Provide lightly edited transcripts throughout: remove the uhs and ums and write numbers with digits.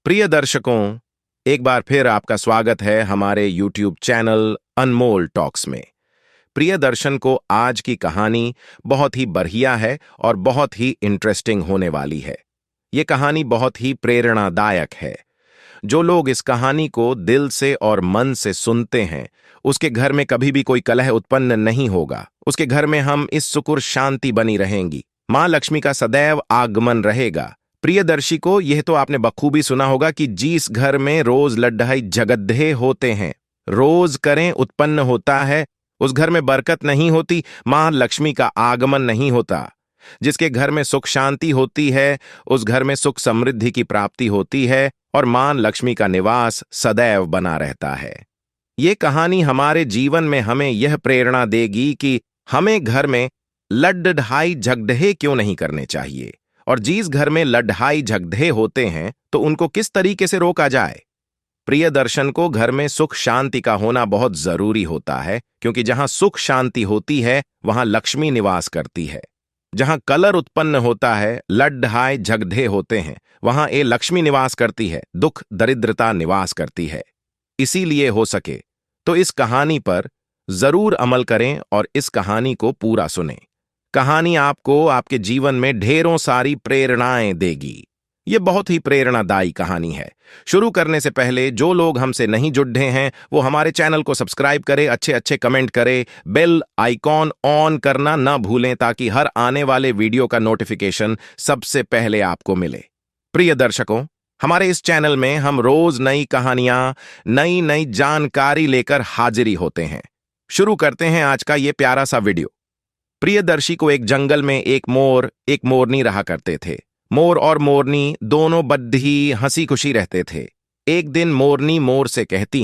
प्रिय दर्शकों, एक बार फिर आपका स्वागत है हमारे YouTube चैनल अनमोल टॉक्स में। प्रिय दर्शन को आज की कहानी बहुत ही बढ़िया है और बहुत ही इंटरेस्टिंग होने वाली है। ये कहानी बहुत ही प्रेरणादायक है। जो लोग इस कहानी को दिल से और मन से सुनते हैं, उसके घर में कभी भी कोई कलह उत्पन्न नहीं होगा। उसके घर में हम इस सुकुर शांति बनी रहेंगी। मां लक्ष्मी का सदैव आगमन रहेगा। प्रियदर्शी को यह तो आपने बखूबी सुना होगा कि जिस घर में रोज लड्ढाई झगड़े होते हैं, रोज करें उत्पन्न होता है, उस घर में बरकत नहीं होती, मां लक्ष्मी का आगमन नहीं होता। जिसके घर में सुख शांति होती है, उस घर में सुख समृद्धि की प्राप्ति होती है और मां लक्ष्मी का निवास सदैव बना रहता है। ये कहानी हमारे जीवन में हमें यह प्रेरणा देगी कि हमें घर में लड्ढाई झगड़े क्यों नहीं करने चाहिए, और जिस घर में लड्ढाई झगड़े होते हैं तो उनको किस तरीके से रोका जाए। प्रिय दर्शन को घर में सुख शांति का होना बहुत जरूरी होता है, क्योंकि जहां सुख शांति होती है वहां लक्ष्मी निवास करती है। जहां कलर उत्पन्न होता है, लड्ढाई झगड़े होते हैं, वहां ए लक्ष्मी निवास करती है, दुख दरिद्रता निवास करती है। इसीलिए हो सके तो इस कहानी पर जरूर अमल करें और इस कहानी को पूरा सुनें। कहानी आपको आपके जीवन में ढेरों सारी प्रेरणाएं देगी। ये बहुत ही प्रेरणादायी कहानी है। शुरू करने से पहले जो लोग हमसे नहीं जुड़े हैं वो हमारे चैनल को सब्सक्राइब करें, अच्छे अच्छे कमेंट करें, बेल आइकॉन ऑन करना ना भूलें ताकि हर आने वाले वीडियो का नोटिफिकेशन सबसे पहले आपको मिले। प्रिय दर्शकों, हमारे इस चैनल में हम रोज नई कहानियां, नई नई जानकारी लेकर हाजिरी होते हैं। शुरू करते हैं आज का ये प्यारा सा वीडियो। प्रियदर्शी को एक जंगल में एक मोर एक मोरनी रहा करते थे। मोर और मोरनी दोनों बड्ढी हंसी खुशी रहते थे। एक दिन मोरनी मोर से कहती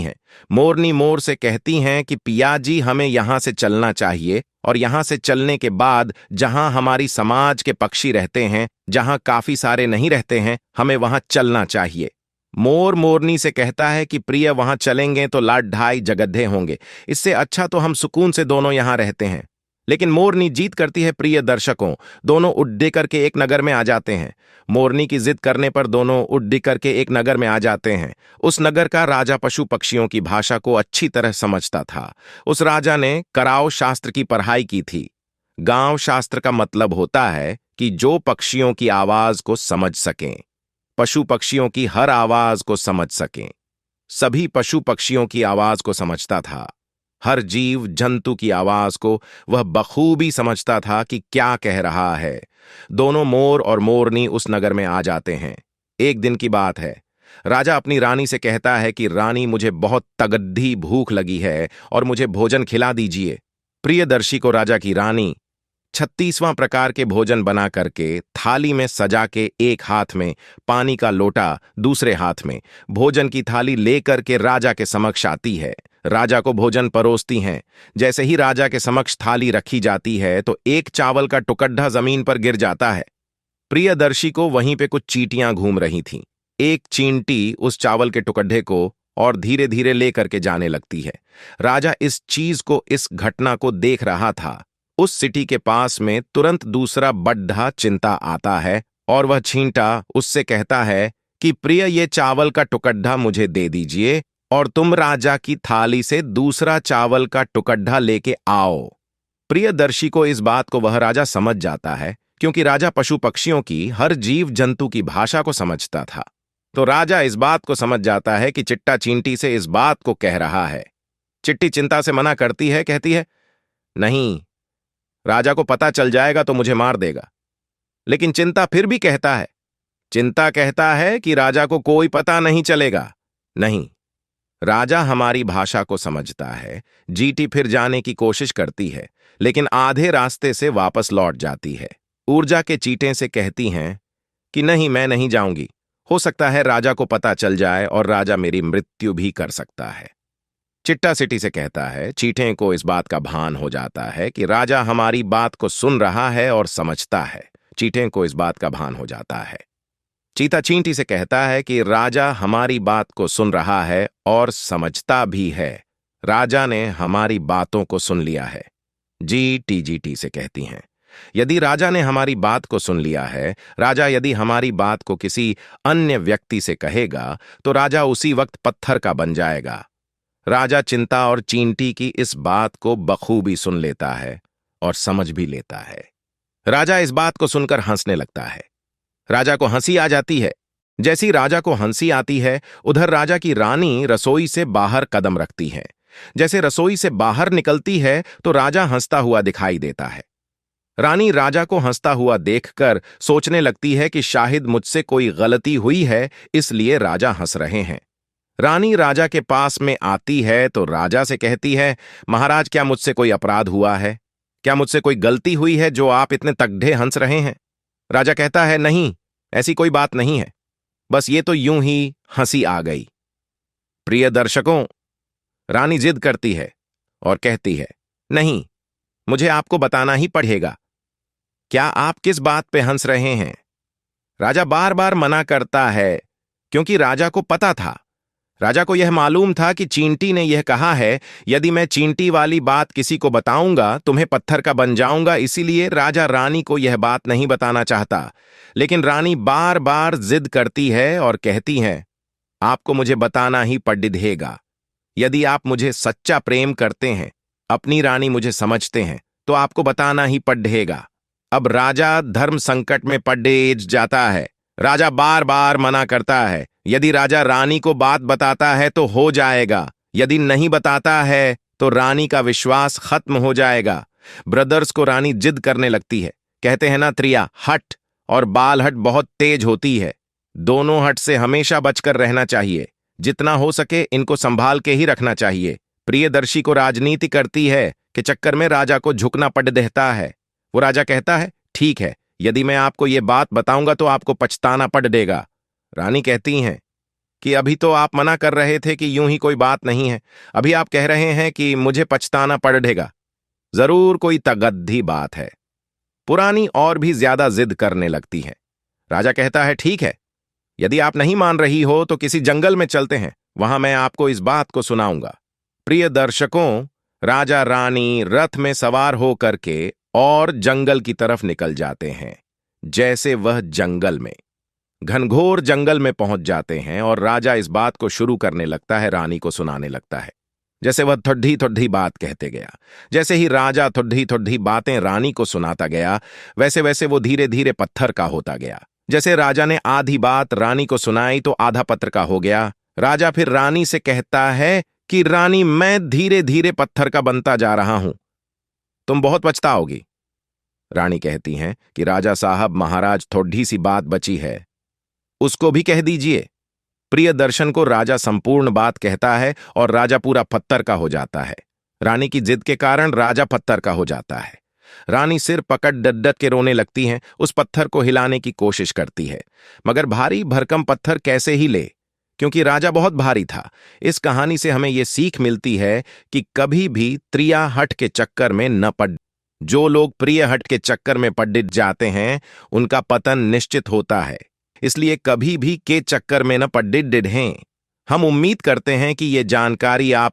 हैं कि पियाजी हमें यहां से चलना चाहिए, और यहां से चलने के बाद जहां हमारी समाज के पक्षी रहते हैं, जहां काफी सारे नहीं रहते हैं, हमें वहां चलना चाहिए। मोर मोरनी से कहता है कि प्रिय वहां चलेंगे तो लड्ढाई झगड़े होंगे, इससे अच्छा तो हम सुकून से दोनों यहां रहते हैं। लेकिन मोरनी जीत करती है। प्रिय दर्शकों, दोनों उड्डी करके एक नगर में आ जाते हैं। मोरनी की जिद करने पर दोनों उड्डी करके एक नगर में आ जाते हैं। उस नगर का राजा पशु पक्षियों की भाषा को अच्छी तरह समझता था। उस राजा ने कराव शास्त्र की पढ़ाई की थी। गांव शास्त्र का मतलब होता है कि जो पक्षियों की आवाज को समझ सकें, पशु पक्षियों की हर आवाज को समझ सकें। सभी पशु पक्षियों की आवाज को समझता था। हर जीव जंतु की आवाज को वह बखूबी समझता था कि क्या कह रहा है। दोनों मोर और मोरनी उस नगर में आ जाते हैं। एक दिन की बात है। राजा अपनी रानी से कहता है कि रानी, मुझे बहुत तगड्डी भूख लगी है और मुझे भोजन खिला दीजिए। प्रियदर्शी को राजा की रानी 36वां प्रकार के भोजन बना करके थाली में सजा के एक हाथ में पानी का लोटा, दूसरे हाथ में भोजन की थाली लेकर के राजा के समक्ष आती है। राजा को भोजन परोसती हैं। जैसे ही राजा के समक्ष थाली रखी जाती है तो एक चावल का टुकड़ा जमीन पर गिर जाता है। प्रियदर्शी को वहीं पे कुछ चींटियां घूम रही थीं। एक चींटी उस चावल के टुकड़े को और धीरे धीरे लेकर के जाने लगती है। राजा इस चीज को, इस घटना को देख रहा था। उस सिटी के पास में तुरंत दूसरा बड्ढा चिंता आता है और वह छींटा उससे कहता है कि प्रिय, ये चावल का टुकड़ा मुझे दे दीजिए और तुम राजा की थाली से दूसरा चावल का टुकड़ा लेके आओ। प्रियदर्शी को इस बात को वह राजा समझ जाता है, क्योंकि राजा पशु पक्षियों की, हर जीव जंतु की भाषा को समझता था। तो राजा इस बात को समझ जाता है कि चिट्टा चींटी से इस बात को कह रहा है। चिट्टी चिंता से मना करती है, कहती है, नहीं, राजा को पता चल जाएगा तो मुझे मार देगा। लेकिन चिंता फिर भी कहता है, चिंता कहता है कि राजा को कोई पता नहीं चलेगा। नहीं, राजा हमारी भाषा को समझता है। जीटी फिर जाने की कोशिश करती है, लेकिन आधे रास्ते से वापस लौट जाती है। ऊर्जा के चींटे से कहती हैं कि नहीं, मैं नहीं जाऊंगी। हो सकता है राजा को पता चल जाए और राजा मेरी मृत्यु भी कर सकता है। चिट्टा सिटी से कहता है, चींटे को इस बात का भान हो जाता है कि राजा हमारी बात को सुन रहा है और समझता है। चींटे को इस बात का भान हो जाता है। चीता चींटी से कहता है कि राजा हमारी बात को सुन रहा है और समझता भी है। राजा ने हमारी बातों को सुन लिया है। जीटी से कहती हैं, यदि राजा ने हमारी बात को सुन लिया है, राजा यदि हमारी बात को किसी अन्य व्यक्ति से कहेगा, तो राजा उसी वक्त पत्थर का बन जाएगा। राजा चिंता और चींटी की इस बात को बखूबी सुन लेता है और समझ भी लेता है। राजा इस बात को सुनकर हंसने लगता है। राजा को हंसी आ जाती है। जैसी राजा को हंसी आती है, उधर राजा की रानी रसोई से बाहर कदम रखती है। जैसे रसोई से बाहर निकलती है तो राजा हंसता हुआ दिखाई देता है। रानी राजा को हंसता हुआ देखकर सोचने लगती है कि शायद मुझसे कोई गलती हुई है, इसलिए राजा हंस रहे हैं। रानी राजा के पास में आती है तो राजा से कहती है, महाराज, क्या मुझसे कोई अपराध हुआ है? क्या मुझसे कोई गलती हुई है जो आप इतने तगड़े हंस रहे हैं? राजा कहता है, नहीं, ऐसी कोई बात नहीं है, बस ये तो यूं ही हंसी आ गई। प्रिय दर्शकों, रानी जिद करती है और कहती है, नहीं, मुझे आपको बताना ही पड़ेगा। क्या आप किस बात पे हंस रहे हैं? राजा बार बार मना करता है, क्योंकि राजा को पता था, राजा को यह मालूम था कि चींटी ने यह कहा है, यदि मैं चींटी वाली बात किसी को बताऊंगा तुम्हें पत्थर का बन जाऊंगा। इसीलिए राजा रानी को यह बात नहीं बताना चाहता। लेकिन रानी बार बार जिद करती है और कहती है, आपको मुझे बताना ही पड़ेगा। यदि आप मुझे सच्चा प्रेम करते हैं, अपनी रानी मुझे समझते हैं, तो आपको बताना ही पड़ेगा। अब राजा धर्म संकट में पड़ जाता है। राजा बार बार मना करता है। यदि राजा रानी को बात बताता है तो हो जाएगा, यदि नहीं बताता है तो रानी का विश्वास खत्म हो जाएगा। ब्रदर्स को रानी जिद करने लगती है। कहते हैं ना, त्रिया हट और बाल हट बहुत तेज होती है। दोनों हट से हमेशा बचकर रहना चाहिए। जितना हो सके इनको संभाल के ही रखना चाहिए। प्रियदर्शी को राजनीति करती है कि चक्कर में राजा को झुकना पड़ देता है। वो राजा कहता है, ठीक है, यदि मैं आपको ये बात बताऊंगा तो आपको पछताना पड़ेगा। रानी कहती हैं कि अभी तो आप मना कर रहे थे कि यूं ही कोई बात नहीं है, अभी आप कह रहे हैं कि मुझे पछताना पड़ेगा। जरूर कोई तगद्दी बात है। पुरानी और भी ज्यादा जिद करने लगती है। राजा कहता है, ठीक है, यदि आप नहीं मान रही हो तो किसी जंगल में चलते हैं, वहां मैं आपको इस बात को सुनाऊंगा। प्रिय दर्शकों, राजा रानी रथ में सवार होकर के और जंगल की तरफ निकल जाते हैं। जैसे वह जंगल में, घनघोर जंगल में पहुंच जाते हैं और राजा इस बात को शुरू करने लगता है, रानी को सुनाने लगता है। जैसे वह थोड़ी थोड़ी बात कहते गया, जैसे ही राजा थोड़ी थोड़ी बातें रानी को सुनाता गया, वैसे वैसे वो धीरे धीरे पत्थर का होता गया। जैसे राजा ने आधी बात रानी को सुनाई तो आधा पत्थर का हो गया। राजा फिर रानी से कहता है कि रानी, मैं धीरे धीरे पत्थर का बनता जा रहा हूं, तुम बहुत पछताओगी। रानी कहती हैं कि राजा साहब, महाराज, थोड़ी सी बात बची है, उसको भी कह दीजिए। प्रिय दर्शन को राजा संपूर्ण बात कहता है और राजा पूरा पत्थर का हो जाता है। रानी की जिद के कारण राजा पत्थर का हो जाता है। रानी सिर पकड़ डट के रोने लगती हैं, उस पत्थर को हिलाने की कोशिश करती है, मगर भारी भरकम पत्थर कैसे ही ले, क्योंकि राजा बहुत भारी था। इस कहानी से हमें यह सीख मिलती है कि कभी भी त्रिया हट के चक्कर में न पड़। जो लोग प्रिय हट के चक्कर में पड़ जाते हैं उनका पतन निश्चित होता है। इसलिए कभी भी के चक्कर में न पड़ हैं। हम उम्मीद करते हैं कि ये जानकारी आप